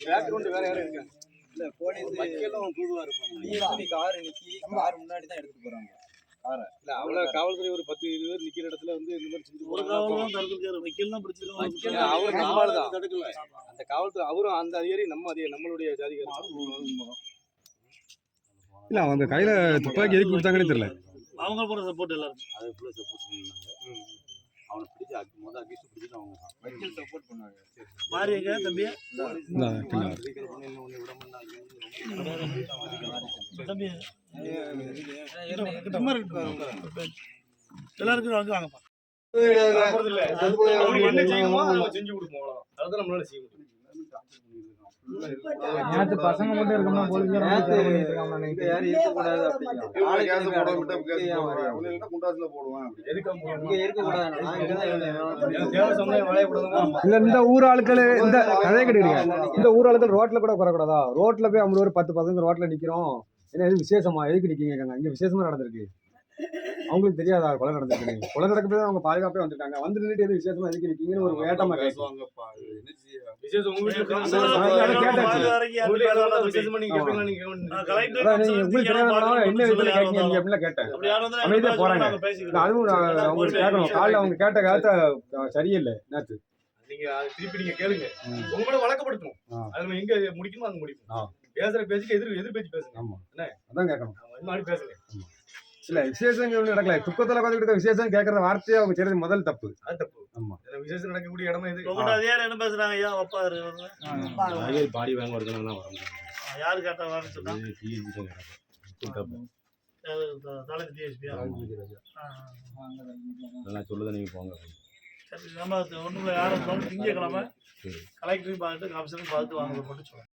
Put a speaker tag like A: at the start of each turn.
A: background வேற யாரும் இருக்காங்க இல்ல போலீஸ் மக்களும் தூதுவா இருப்பாங்க கார் நிக்கி கார் முன்னாடி தான் எடுத்துட்டு போறாங்க காரை இல்ல அவ்வளவு காவல்துறை ஒரு 10-20 பேர் நிக்கிற இடத்துல வந்து இந்த மாதிரி செஞ்சு ஒரு காவலும் தடுத்துக்காரு வைக்கலாம் பிடிச்சிருக்காங்க அவர் நம்மால தான் தடுக்கல அந்த காவல்துறை அவரும் அந்த அதிகாரி நம்ம அதிகாரி நம்மளுடைய ஜாதிகாரி
B: இல்ல அவங்க கையில துப்பாக்கி எதுக்கு கொடுத்தாங்கன்னு தெரியல
A: அவங்க போற சப்போர்ட் எல்லாரும் அது ஃபுல்லா சப்போர்ட் பண்ணாங்க அவனை பிடிச்சி முதல்ல அகிஸ்ட் பிடிச்சி அவங்க வைக்கல் சப்போர்ட் பண்ணாங்க மாரியங்க தம்பி தம்பி எல்லாருக்கும் வந்து வாங்கப்பா என்ன செய்யணுமோ அதை செஞ்சு கொடுப்போம் அதான் நம்மளால செய்ய முடியும்
B: பசங்க மட்டும் இருக்கணும் இந்த ஊர் ஆட்கள் இந்த கதையை கேட்டுக்கிறீங்க இந்த ஊர் ஆட்கள் ரோட்ல கூட குறக்கூடாதா ரோட்ல போய் 50 ஒரு 10 பசங்க ரோட்ல நிக்கிறோம் என்ன எது விசேஷமா எதுக்கு நிக்கீங்க இங்க விசேஷமா நடந்திருக்கு அவங்களுக்கு தெரியாதா கொலை நடந்திருக்கு கொலை நடக்கப்போ அவங்க பாதுகாப்பே வந்துட்டாங்க வந்து நின்றுட்டு எது விசேஷமா எதுக்கு நிக்கீங்கன்னு ஒரு வேட்டமா கேட்பாங்க
A: விசேஷம் உங்க வீட்டுல
B: என்ன விதத்துல கேட்கீங்க நீங்க அப்படிலாம் கேட்டேன் அமைதியா போறாங்க அதுவும் அவங்களுக்கு கேட்கணும் காலைல அவங்க கேட்ட காலத்தை சரியில்லை நேற்று
A: நீங்க திருப்பி நீங்க கேளுங்க உங்களோட வழக்கப்படுத்தணும் அது எங்க முடிக்கணுமோ அங்க முடிக்கணும் பேசுற பேச்சுக்கு எதிர் பேச்சு பேசுங்க
B: ஆமா அதான் கேட்கணும்
A: மாதிரி பேசுங்க
B: இல்ல விசேஷங்கள் நடக்கல துக்கத்துல பார்த்துக்கிட்ட விசேஷம் கேட்கற வார்த்தையை அவங்க செய்யறது முதல் தப்பு
A: அது தப்பு
B: ஆமா
A: விசேஷம் நடக்கக்கூடிய இடமா இது
C: என்ன பேசுறாங்க ஐயா அப்பாரு
D: பாடி வாங்க வரதுனால வர
C: யாரு கேட்டா வாங்க சொன்னா
D: சொல்லுதான் நீங்க போங்க
C: சரி நம்ம ஒண்ணுல யாரும் திங்கக்கிழமை கலெக்டரையும் பார்த்துட்டு ஆஃபீஸரையும் பார்த்து வாங்க மட்டும் சொல்லுங்க